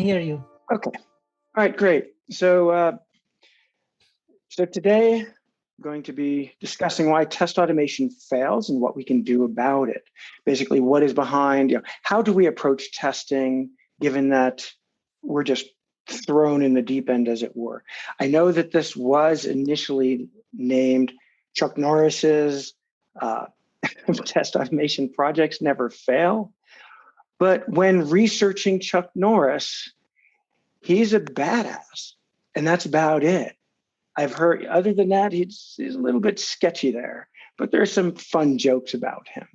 hear you. Okay. All right, great. So today I'm going to be discussing why test automation fails and what we can do about it. Basically, what is behind, how do we approach testing given that we're just thrown in the deep end, as it were. I know that this was initially named Chuck Norris's test automation projects never fail. But when researching Chuck Norris, he's a badass, and that's about it. I've heard, other than that, he's a little bit sketchy there, but there's some fun jokes about him.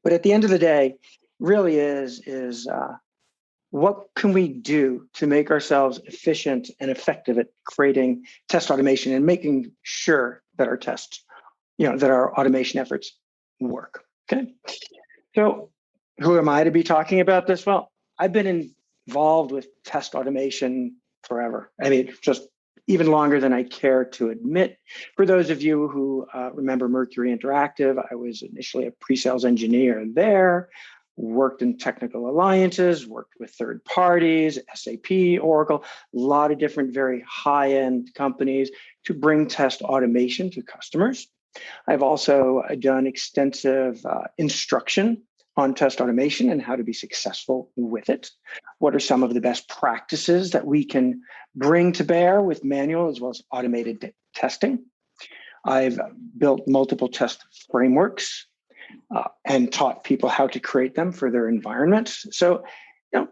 But at the end of the day, really is what can we do to make ourselves efficient and effective at creating test automation and making sure that our tests, that our automation efforts work, okay? So who am I to be talking about this? Well, I've been involved with test automation forever. I mean, just even longer than I care to admit. For those of you who remember Mercury Interactive, I was initially a pre-sales engineer there, worked in technical alliances, worked with third parties, SAP, Oracle, a lot of different very high-end companies to bring test automation to customers. I've also done extensive instruction on test automation and how to be successful with it. What are some of the best practices that we can bring to bear with manual as well as automated testing? I've built multiple test frameworks and taught people how to create them for their environments. So, I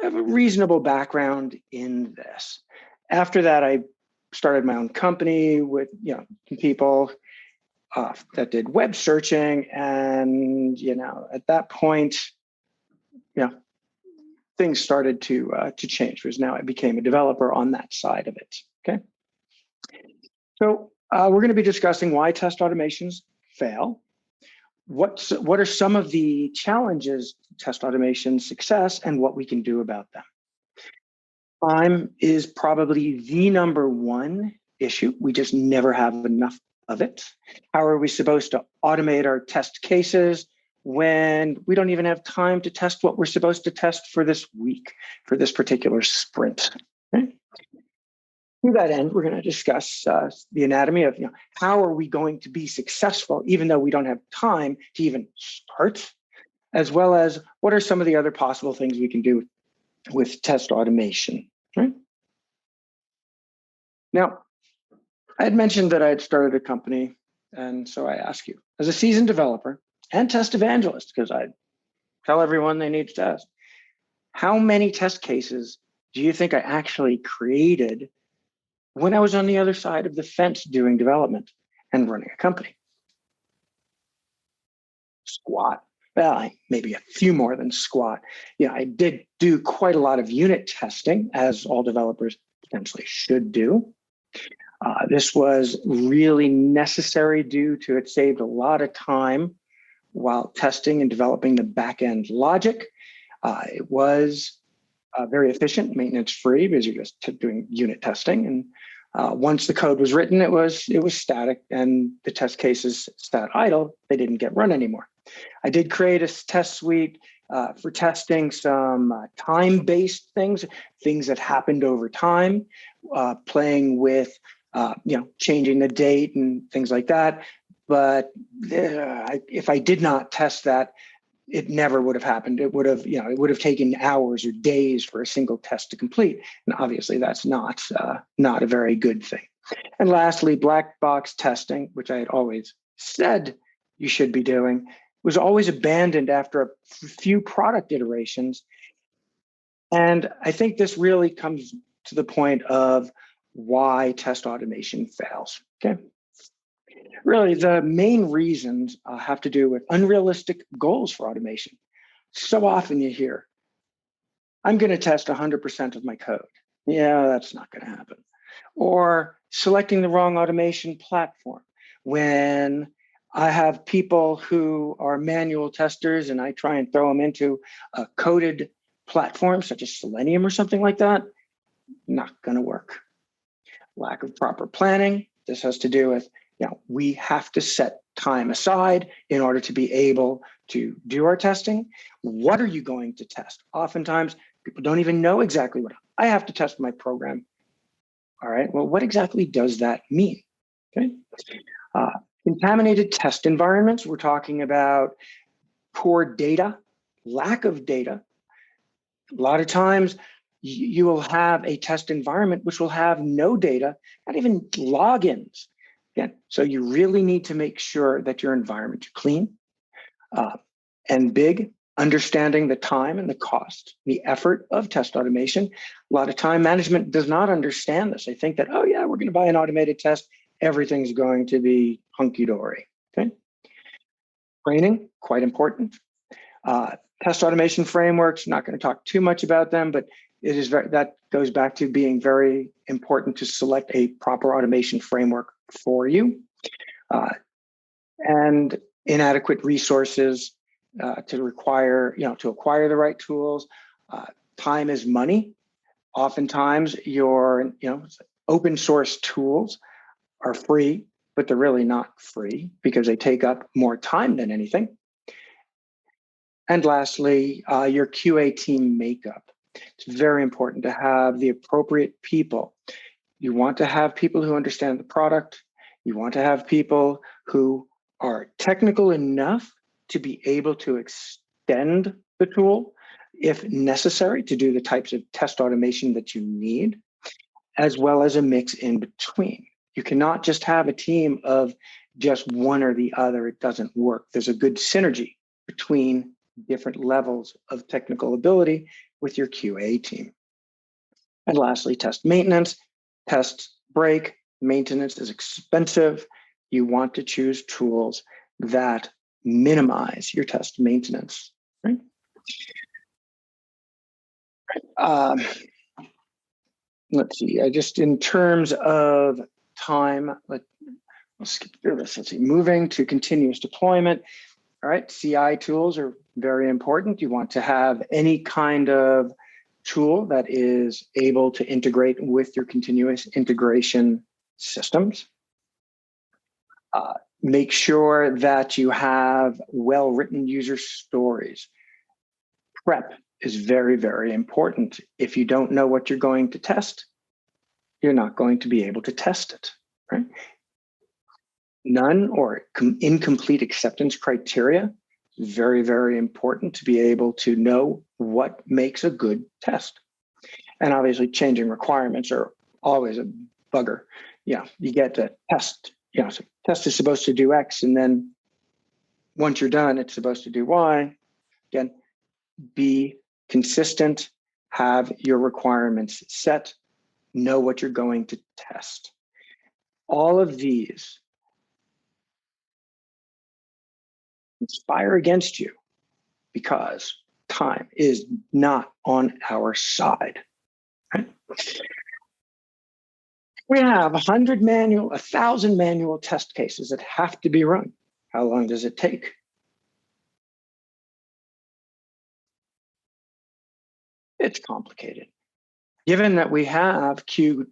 have a reasonable background in this. After that, I started my own company with, people that did web searching, and at that point, things started to change. Because now I became a developer on that side of it. Okay, so we're going to be discussing why test automations fail. What are some of the challenges to test automation success and what we can do about them? Time is probably the number one issue. We just never have enough of it. How are we supposed to automate our test cases when we don't even have time to test what we're supposed to test for this week, for this particular sprint? Okay. To that end, we're going to discuss the anatomy of how are we going to be successful, even though we don't have time to even start, as well as what are some of the other possible things we can do with test automation. Right? Now, I had mentioned that I had started a company, and so I ask you, as a seasoned developer and test evangelist, because I tell everyone they need to test, how many test cases do you think I actually created when I was on the other side of the fence doing development and running a company? Squat. Well, maybe a few more than squat. I did do quite a lot of unit testing, as all developers potentially should do. This was really necessary due to it saved a lot of time while testing and developing the back-end logic. It was very efficient, maintenance-free, because you're just doing unit testing. And once the code was written, it was static, and the test cases sat idle. They didn't get run anymore. I did create a test suite for testing some time-based things that happened over time, playing with changing the date and things like that. But if I did not test that, it never would have happened. It would have taken hours or days for a single test to complete. And obviously that's not a very good thing. And lastly, black box testing, which I had always said you should be doing, was always abandoned after a few product iterations. And I think this really comes to the point of why test automation fails. Okay. Really, the main reasons have to do with unrealistic goals for automation. So often you hear, I'm going to test 100% of my code. Yeah, that's not going to happen. Or selecting the wrong automation platform. When I have people who are manual testers and I try and throw them into a coded platform such as Selenium or something like that, not going to work. Lack of proper planning. This has to do with, we have to set time aside in order to be able to do our testing. What are you going to test? Oftentimes, People don't even know exactly what I have to test my program. All right, well, what exactly does that mean? Okay. Contaminated test environments, we're talking about poor data, lack of data. A lot of times you will have a test environment which will have no data, not even logins. Again, so you really need to make sure that your environment is clean and big, understanding the time and the cost, the effort of test automation. A lot of time management does not understand this. They think that, oh yeah, we're going to buy an automated test, everything's going to be hunky-dory. Okay. Training, quite important. Test automation frameworks, not going to talk too much about them, but it is that goes back to being very important to select a proper automation framework for you. And inadequate resources to acquire the right tools. Time is money. Oftentimes your open source tools are free, but they're really not free because they take up more time than anything. And lastly, your QA team makeup. It's very important to have the appropriate people. You want to have people who understand the product. You want to have people who are technical enough to be able to extend the tool if necessary to do the types of test automation that you need, as well as a mix in between. You cannot just have a team of just one or the other. It doesn't work. There's a good synergy between different levels of technical ability with your QA team. And lastly, test maintenance. Tests break, maintenance is expensive. You want to choose tools that minimize your test maintenance. Right? Let's see, just in terms of time, let's skip through this. Let's see, moving to continuous deployment. All right, CI tools are very important. You want to have any kind of tool that is able to integrate with your continuous integration systems. Make sure that you have well-written user stories. Prep is very, very important. If you don't know what you're going to test, you're not going to be able to test it, right? None or incomplete acceptance criteria is very, very important to be able to know what makes a good test. And obviously changing requirements are always a bugger. Yeah, you get to test, so test is supposed to do X, and then once you're done, it's supposed to do Y. Again, be consistent, have your requirements set, know what you're going to test. All of these conspire against you because time is not on our side. Right? We have 1,000 manual test cases that have to be run. How long does it take? It's complicated. Given that we have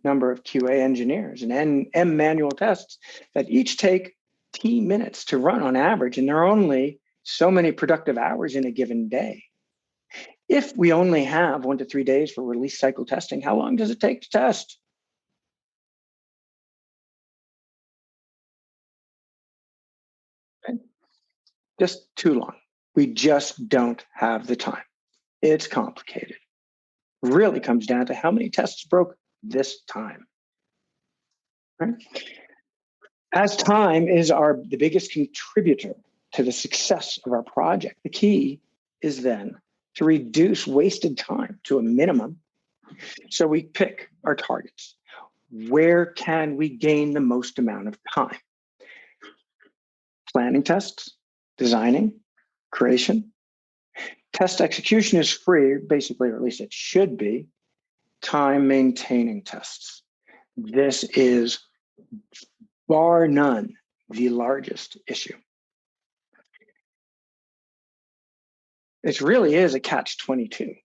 number of QA engineers and M manual tests that each take T minutes to run on average, and there are only so many productive hours in a given day. If we only have 1 to 3 days for release cycle testing, how long does it take to test? Okay. Just too long. We just don't have the time. It's complicated. Really comes down to how many tests broke this time. Right? As time is the biggest contributor to the success of our project, the key is then to reduce wasted time to a minimum. So we pick our targets. Where can we gain the most amount of time? Planning tests, designing, creation. Test execution is free, basically, or at least it should be. Time maintaining tests. This is, bar none, the largest issue. It really is a catch-22.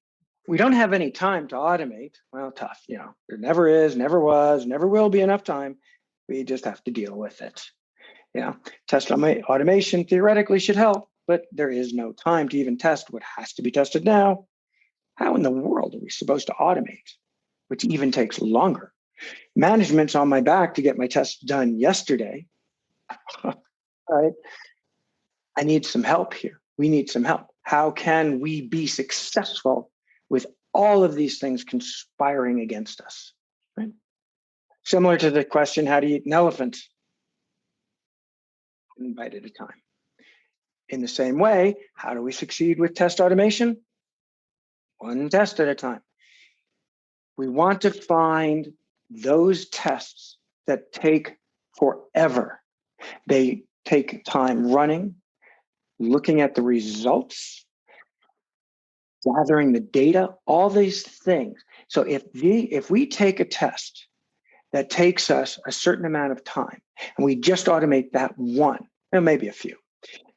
We don't have any time to automate. Well, tough, there never is, never was, never will be enough time. We just have to deal with it. Test automation theoretically should help, but there is no time to even test what has to be tested now. How in the world are we supposed to automate, which even takes longer? Management's on my back to get my tests done yesterday. All right. I need some help here. We need some help. How can we be successful with all of these things conspiring against us? Right? Similar to the question, how do you eat an elephant? One bite at a time. In the same way, how do we succeed with test automation? One test at a time. We want to find those tests that take forever. They take time running, looking at the results, gathering the data, all these things. So if we take a test that takes us a certain amount of time and we just automate that one, and maybe a few,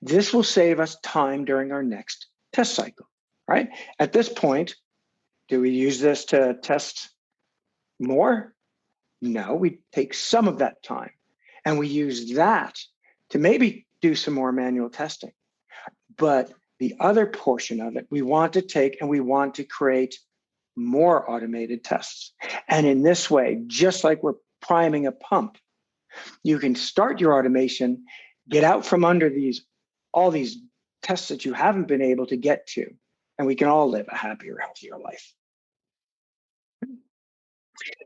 this will save us time during our next test cycle, right? At this point, do we use this to test more? No, we take some of that time and we use that to maybe do some more manual testing. But the other portion of it, we want to take and we want to create more automated tests. And in this way, just like we're priming a pump, you can start your automation, get out from under all these tests that you haven't been able to get to, and we can all live a happier, healthier life.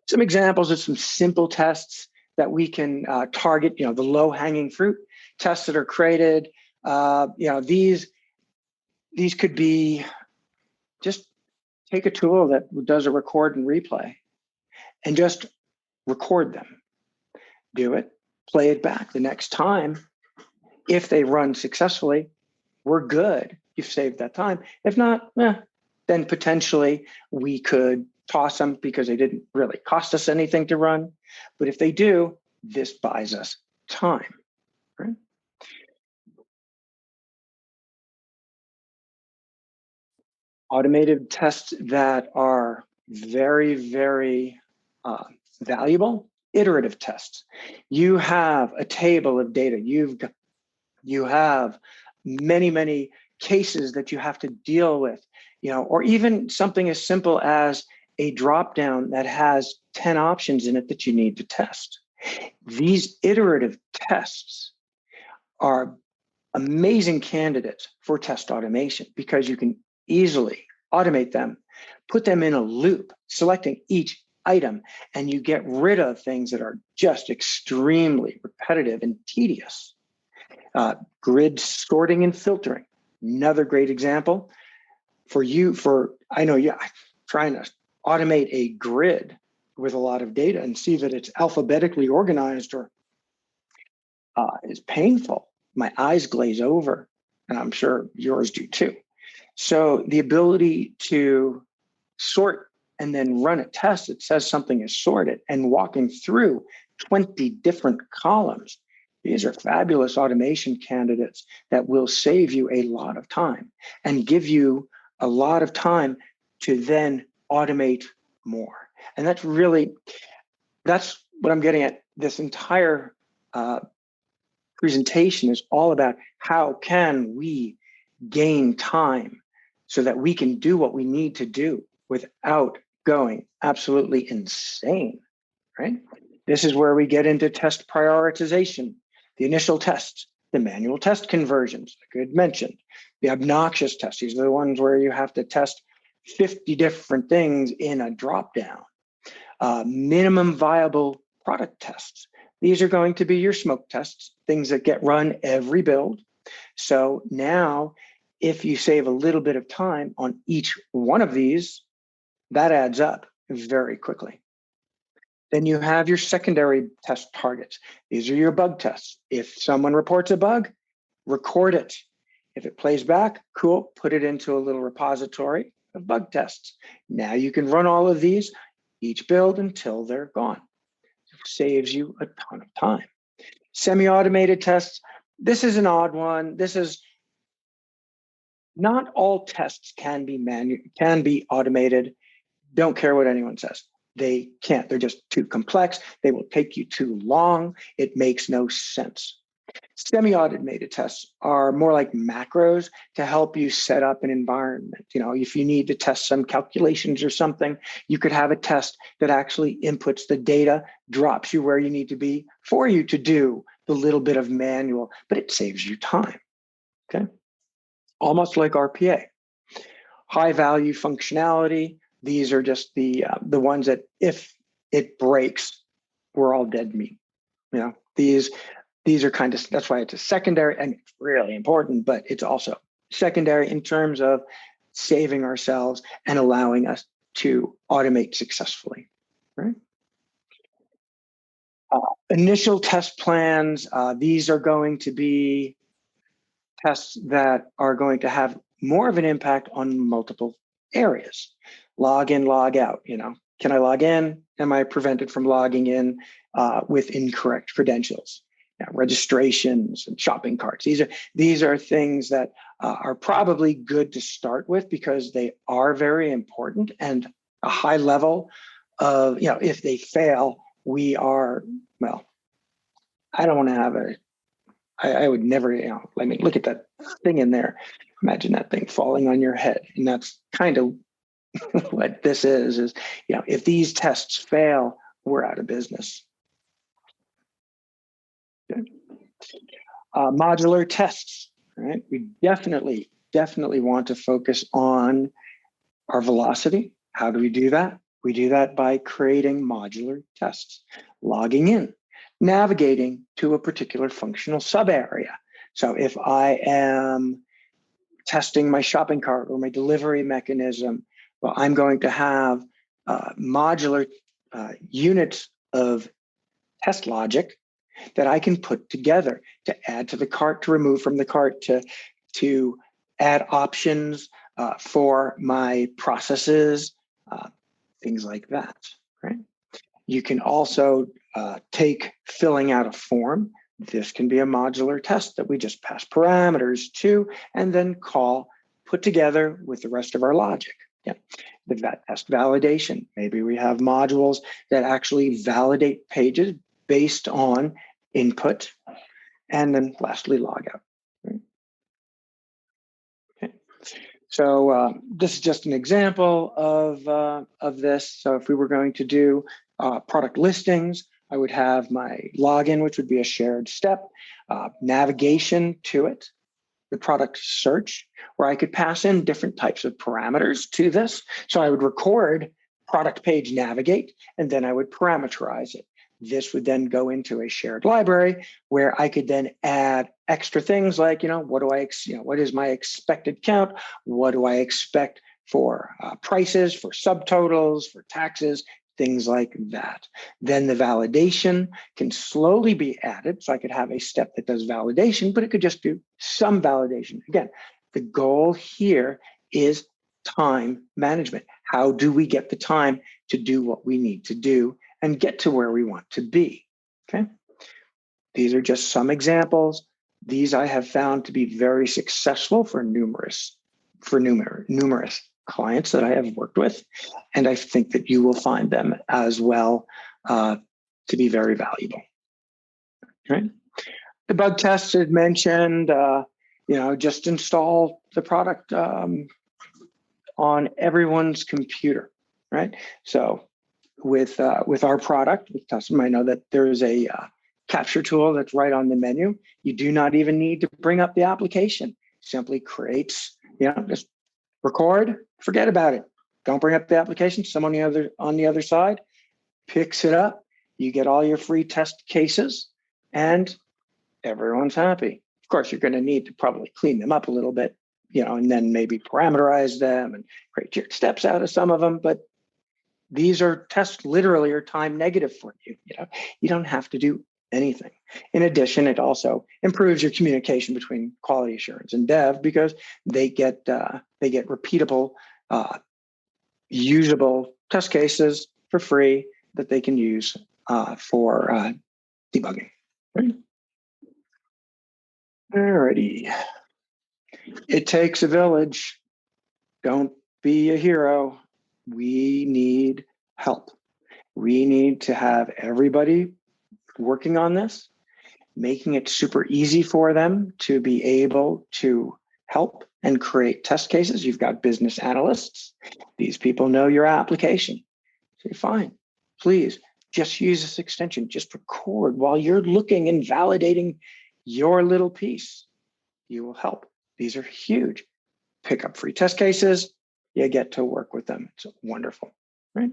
Some examples of some simple tests that we can target, the low-hanging fruit tests that are created. These could be just take a tool that does a record and replay and just record them. Do it, play it back the next time. If they run successfully, we're good. You've saved that time. If not, then potentially we could toss them because they didn't really cost us anything to run. But if they do, this buys us time, right? Automated tests that are very, very valuable, iterative tests. You have a table of data. You have many, many cases that you have to deal with, or even something as simple as a drop-down that has 10 options in it that you need to test. These iterative tests are amazing candidates for test automation because you can easily automate them, put them in a loop, selecting each item, and you get rid of things that are just extremely repetitive and tedious. Grid sorting and filtering, another great example. I know you're trying to automate a grid with a lot of data and see that it's alphabetically organized or is painful. My eyes glaze over, and I'm sure yours do too. So the ability to sort and then run a test that says something is sorted and walking through 20 different columns, these are fabulous automation candidates that will save you a lot of time and give you a lot of time to then automate more. And that's what I'm getting at. This entire presentation is all about how can we gain time so that we can do what we need to do without going absolutely insane, right? This is where we get into test prioritization, the initial tests, the manual test conversions, like I had mentioned, the obnoxious tests. These are the ones where you have to test 50 different things in a drop-down. Minimum viable product tests. These are going to be your smoke tests, things that get run every build. So now, if you save a little bit of time on each one of these, that adds up very quickly. Then you have your secondary test targets. These are your bug tests. If someone reports a bug, record it. If it plays back, cool, put it into a little repository of bug tests. Now you can run all of these, each build until they're gone. It saves you a ton of time. Semi-automated tests. This is an odd one. Not all tests can be automated. Don't care what anyone says. They can't. They're just too complex. They will take you too long. It makes no sense. Semi-automated tests are more like macros to help you set up an environment. You know, if you need to test some calculations or something, you could have a test that actually inputs the data, drops you where you need to be for you to do the little bit of manual, but it saves you time, okay? Almost like RPA. High value functionality, these are just the ones that if it breaks, we're all dead meat. You know, these are kind of, that's why it's a secondary, and it's really important, but it's also secondary in terms of saving ourselves and allowing us to automate successfully, right? Initial test plans, these are going to be tests that are going to have more of an impact on multiple areas. Log in, log out, you know, can I log in? Am I prevented from logging in with incorrect credentials? Registrations and shopping carts. These are things that are probably good to start with because they are very important, and a high level of, you know, if they fail, we are, well, I don't want to have I would never, you know, I mean, look at that thing in there. Imagine that thing falling on your head. And that's kind of what this is, you know, if these tests fail, we're out of business. Okay. Modular tests, right? We definitely want to focus on our velocity. How do we do that? We do that by creating modular tests, logging in, navigating to a particular functional sub area. So if I am testing my shopping cart or my delivery mechanism, well, I'm going to have modular units of test logic that I can put together to add to the cart, to remove from the cart, to add options for my processes, things like that, right? You can also take filling out a form. This can be a modular test that we just pass parameters to and then call, put together with the rest of our logic. Yeah. The test validation. Maybe we have modules that actually validate pages based on input, and then lastly, logout. Right? Okay. So this is just an example of this. So if we were going to do product listings, I would have my login, which would be a shared step, navigation to it, the product search, where I could pass in different types of parameters to this. So I would record product page navigate, and then I would parameterize it. This would then go into a shared library where I could then add extra things like, you know, what is my expected count? What do I expect for prices, for subtotals, for taxes, things like that. Then the validation can slowly be added. So I could have a step that does validation, but it could just do some validation. Again, the goal here is time management. How do we get the time to do what we need to do and get to where we want to be? Okay. These are just some examples. These I have found to be very successful for numerous clients that I have worked with. And I think that you will find them as well to be very valuable. Right? The bug tests as mentioned, just install the product on everyone's computer, right? So with our product, with Custom, I know that there is a capture tool that's right on the menu. You do not even need to bring up the application. Simply creates, just record, forget about it. Don't bring up the application. Someone on the other side picks it up. You get all your free test cases and everyone's happy. Of course, you're going to need to probably clean them up a little bit, and then maybe parameterize them and create your steps out of some of them. But these are tests literally are time negative for you. You don't have to do anything. In addition, it also improves your communication between quality assurance and dev because they get repeatable, usable test cases for free that they can use for debugging. Right? Alrighty. It takes a village. Don't be a hero. We need help. We need to have everybody working on this. making it super easy for them to be able to help and create test cases. You've got business analysts. These people know your application. Say, fine, please just use this extension, just record while you're looking and validating your little piece. You will help. These are huge. Pick up free test cases, you get to work with them. It's wonderful, right?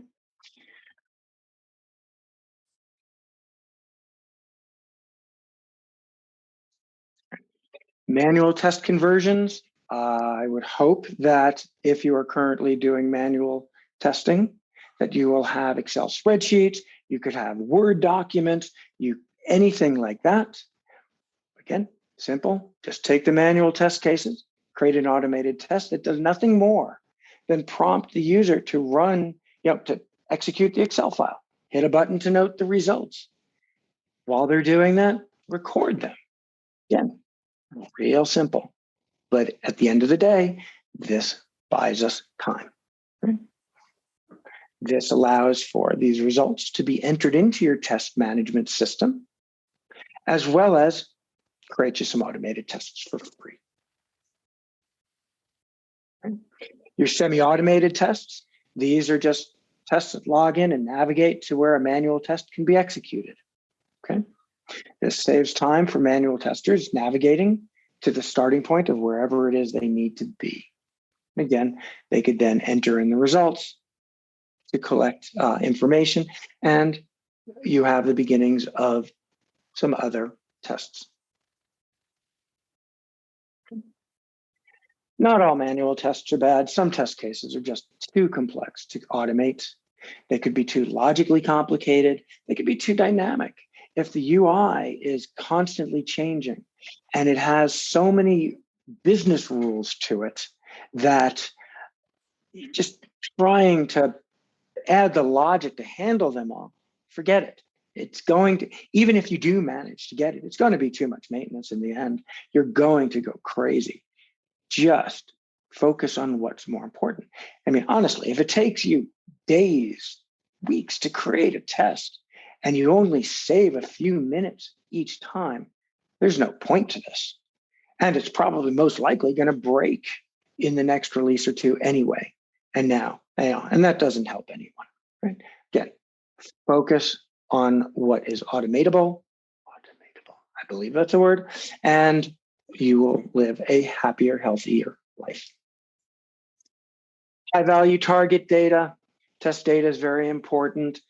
Manual test conversions. I would hope that if you are currently doing manual testing, that you will have Excel spreadsheets, you could have Word documents, anything like that. Again, simple, just take the manual test cases, create an automated test that does nothing more than prompt the user to run, to execute the Excel file, hit a button to note the results. While they're doing that, record them. Again, real simple. But at the end of the day, this buys us time. Right? This allows for these results to be entered into your test management system, as well as create you some automated tests for free. Right? Your semi-automated tests, these are just tests that log in and navigate to where a manual test can be executed. Okay. This saves time for manual testers navigating to the starting point of wherever it is they need to be. Again, they could then enter in the results to collect information, and you have the beginnings of some other tests. Not all manual tests are bad. Some test cases are just too complex to automate. They could be too logically complicated. They could be too dynamic. If the UI is constantly changing and it has so many business rules to it that just trying to add the logic to handle them all, forget it. It's going to, even if you do manage to get it, it's going to be too much maintenance in the end. You're going to go crazy. Just focus on what's more important. I mean, honestly, if it takes you days, weeks to create a test, and you only save a few minutes each time, there's no point to this. And it's probably most likely going to break in the next release or two anyway. And now, and that doesn't help anyone, right? Again, focus on what is automatable, I believe that's a word, and you will live a happier, healthier life. High value target data, test data is very important.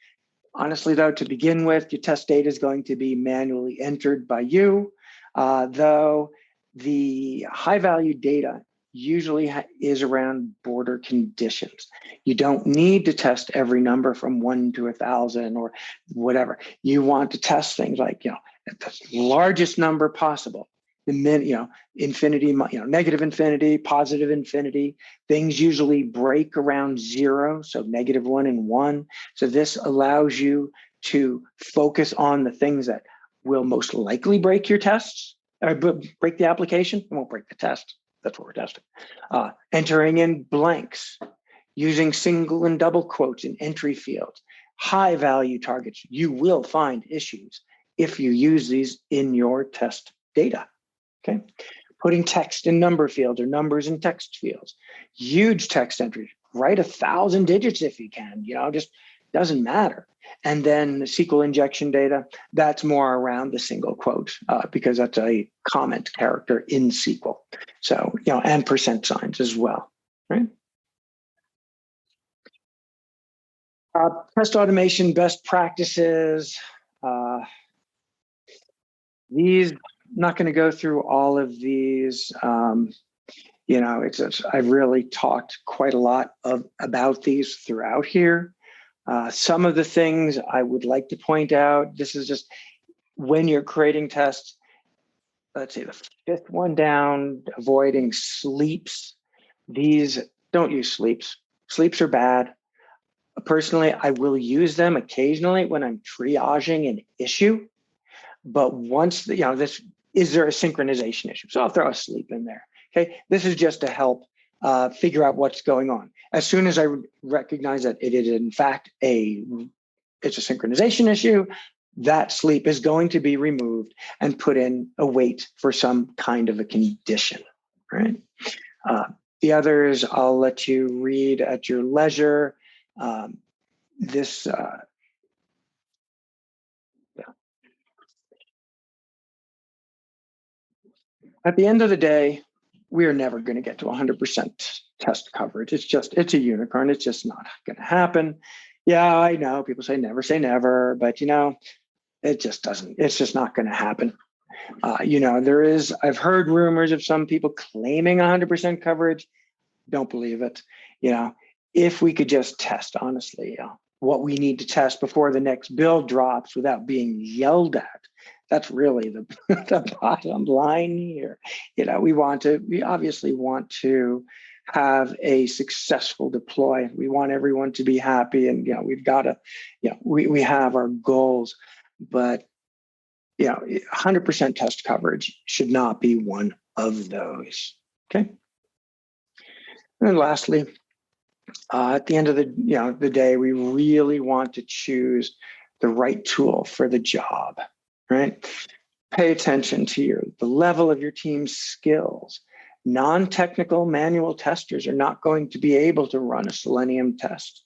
Honestly, though, to begin with, your test data is going to be manually entered by you, though the high value data usually is around border conditions. You don't need to test every number from 1 to 1,000 or whatever. You want to test things like, at the largest number possible. The infinity, negative infinity, positive infinity. Things usually break around 0, so -1 and 1. So this allows you to focus on the things that will most likely break your tests, or break the application. It won't break the test. That's what we're testing. Entering in blanks, using single and double quotes in entry fields. High value targets. You will find issues if you use these in your test data. Okay, putting text in number fields or numbers in text fields. Huge text entries, write 1,000 digits if you can, just doesn't matter. And then the SQL injection data, that's more around the single quote because that's a comment character in SQL. So, and percent signs as well, right? Test automation best practices. These, not going to go through all of these. I've really talked quite a lot about these throughout here. Some of the things I would like to point out, this is just when you're creating tests, let's say the 5th one down, avoiding sleeps. These, don't use sleeps. Sleeps are bad. Personally, I will use them occasionally when I'm triaging an issue. But once, is there a synchronization issue? So I'll throw a sleep in there. Okay, this is just to help figure out what's going on. As soon as I recognize that it is in fact it's a synchronization issue, that sleep is going to be removed and put in a wait for some kind of a condition, right? The others I'll let you read at your leisure. This At the end of the day, we are never going to get to 100% test coverage. It's a unicorn. It's just not going to happen. Yeah, I know people say never, but it just doesn't, it's just not going to happen. I've heard rumors of some people claiming 100% coverage. Don't believe it. If we could just test honestly, what we need to test before the next bill drops without being yelled at, that's really the, the bottom line here. We obviously want to have a successful deploy. We want everyone to be happy, and we've got to, we have our goals, but 100% test coverage should not be one of those. Okay. And then lastly, at the end of the day, we really want to choose the right tool for the job, right? Pay attention to the level of your team's skills. Non-technical manual testers are not going to be able to run a Selenium test.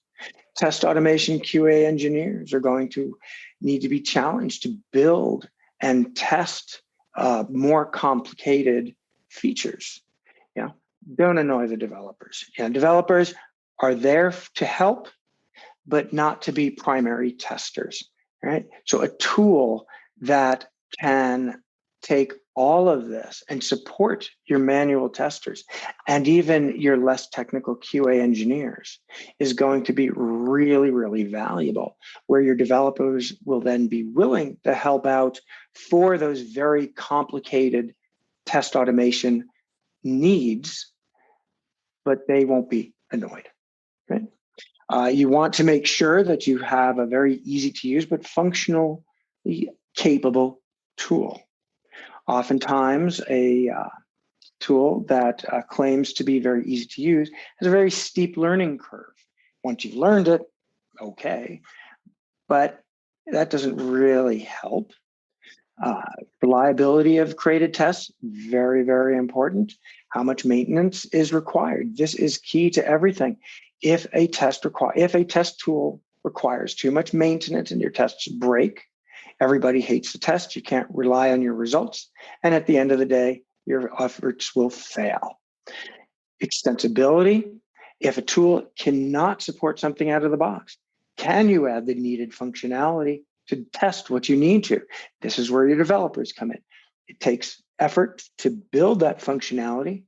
Test automation QA engineers are going to need to be challenged to build and test more complicated features. Don't annoy the developers. Developers are there to help, but not to be primary testers, right? So a tool that can take all of this and support your manual testers and even your less technical QA engineers is going to be really, really valuable, where your developers will then be willing to help out for those very complicated test automation needs, but they won't be annoyed, right? You want to make sure that you have a very easy to use but functionally capable tool. Oftentimes, a tool that claims to be very easy to use has a very steep learning curve. Once you've learned it, okay, but that doesn't really help. Reliability of created tests, very, very important. How much maintenance is required? This is key to everything. If a test tool requires too much maintenance and your tests break, everybody hates the test. You can't rely on your results. And at the end of the day, your efforts will fail. Extensibility. If a tool cannot support something out of the box, can you add the needed functionality to test what you need to? This is where your developers come in. It takes effort to build that functionality,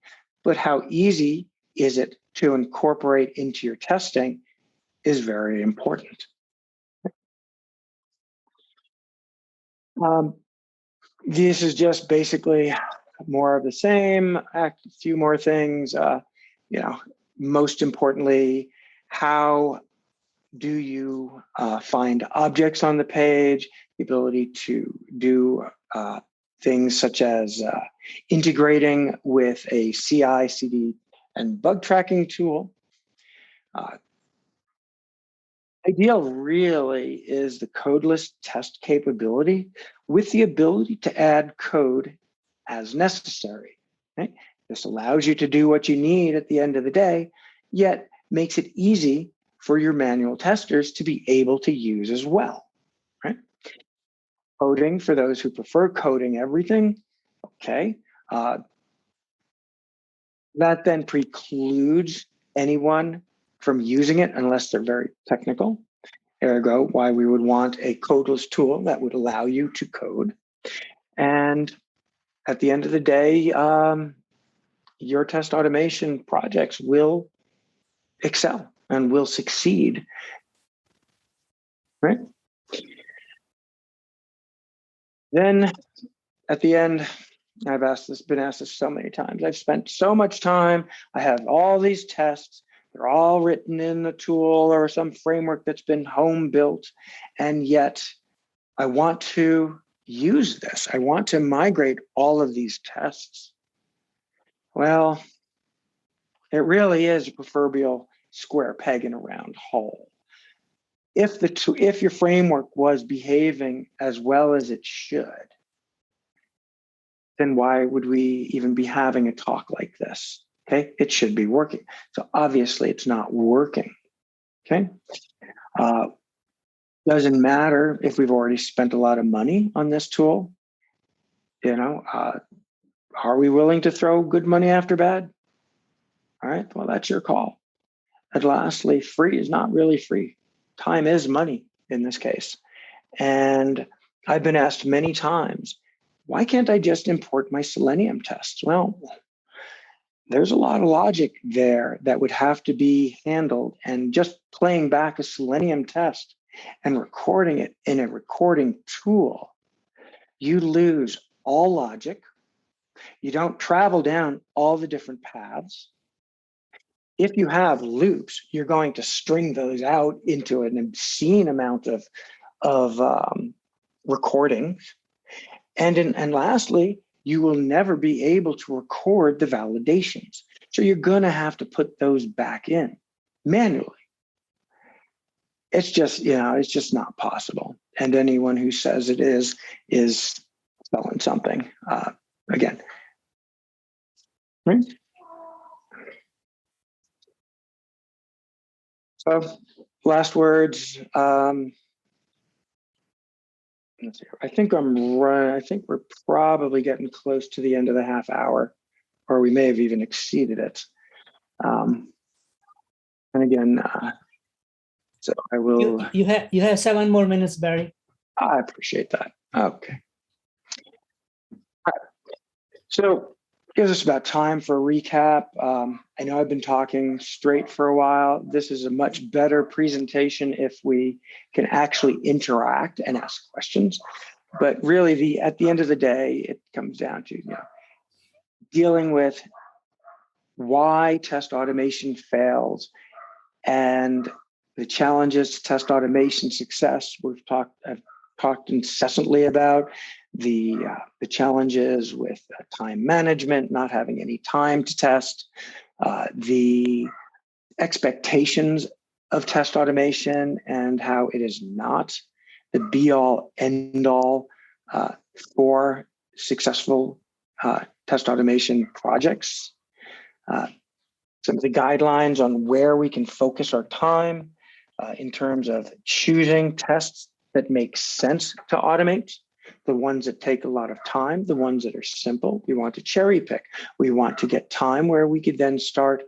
but how easy is it to incorporate into your testing is very important. This is just basically more of the same, a few more things. Most importantly, how do you find objects on the page, the ability to do things such as integrating with a CI, CD, and bug tracking tool. Ideal really is the codeless test capability with the ability to add code as necessary. Right? This allows you to do what you need at the end of the day, yet makes it easy for your manual testers to be able to use as well. Right? Coding, for those who prefer coding everything, okay. That then precludes anyone from using it unless they're very technical. Ergo, why we would want a codeless tool that would allow you to code. And at the end of the day, your test automation projects will excel and will succeed, right? Then at the end, I've been asked this so many times. I've spent so much time. I have all these tests. They're all written in a tool or some framework that's been home built. And yet I want to use this. I want to migrate all of these tests. Well, it really is a proverbial square peg in a round hole. if your framework was behaving as well as it should, then why would we even be having a talk like this? Okay, it should be working. So obviously it's not working. Okay, doesn't matter if we've already spent a lot of money on this tool. Are we willing to throw good money after bad? All right, well, that's your call. And lastly, free is not really free. Time is money in this case. And I've been asked many times, why can't I just import my Selenium tests? Well, there's a lot of logic there that would have to be handled, and just playing back a Selenium test and recording it in a recording tool, you lose all logic. You don't travel down all the different paths. If you have loops, you're going to string those out into an obscene amount of recordings. And lastly, you will never be able to record the validations. So you're going to have to put those back in manually. It's just not possible. And anyone who says it is selling something. Again. Right? So last words. Let's see. I think we're probably getting close to the end of the half hour, or we may have even exceeded it. And again, so I will. You have 7 more minutes, Barry. I appreciate that. Okay. All right. So gives us about time for a recap. I know I've been talking straight for a while. This is a much better presentation if we can actually interact and ask questions. But really, at the end of the day, it comes down to dealing with why test automation fails and the challenges to test automation success. I've talked incessantly about the challenges with time management, not having any time to test, the expectations of test automation and how it is not the be-all, end-all for successful test automation projects. Some of the guidelines on where we can focus our time in terms of choosing tests that make sense to automate, the ones that take a lot of time, the ones that are simple. We want to cherry pick. We want to get time where we could then start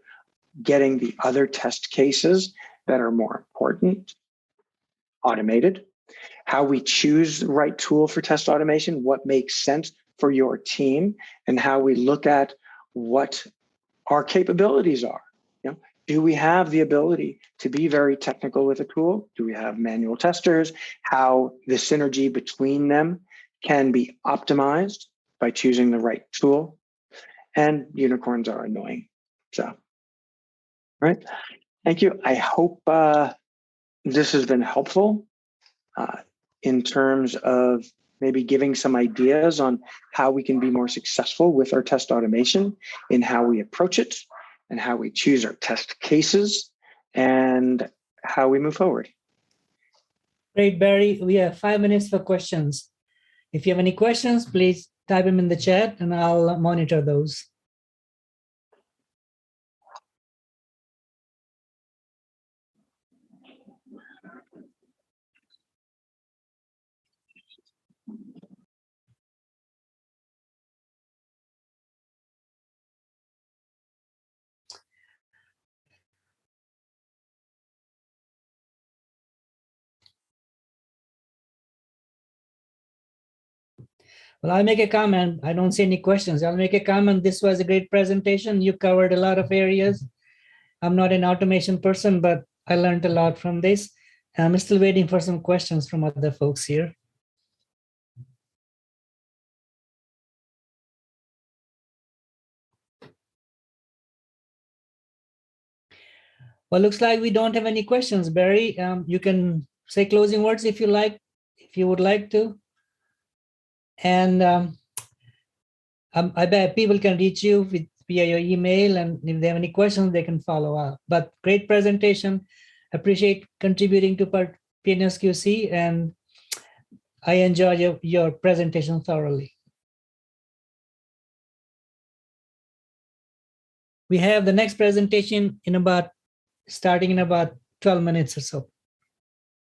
getting the other test cases that are more important automated. How we choose the right tool for test automation, what makes sense for your team, and how we look at what our capabilities are. Do we have the ability to be very technical with a tool? Do we have manual testers? How the synergy between them can be optimized by choosing the right tool? And unicorns are annoying. So, all right. Thank you. I hope this has been helpful in terms of maybe giving some ideas on how we can be more successful with our test automation in how we approach it, and how we choose our test cases, and how we move forward. Great, Barry. We have 5 minutes for questions. If you have any questions, please type them in the chat and I'll monitor those. Well, I'll make a comment. I don't see any questions. I'll make a comment. This was a great presentation. You covered a lot of areas. I'm not an automation person, but I learned a lot from this. I'm still waiting for some questions from other folks here. Well, looks like we don't have any questions, Barry. You can say closing words if you like, if you would like to. And I bet people can reach you via your email, and if they have any questions, they can follow up. But great presentation. Appreciate contributing to PNSQC, and I enjoyed your presentation thoroughly. We have the next presentation starting in about 12 minutes or so.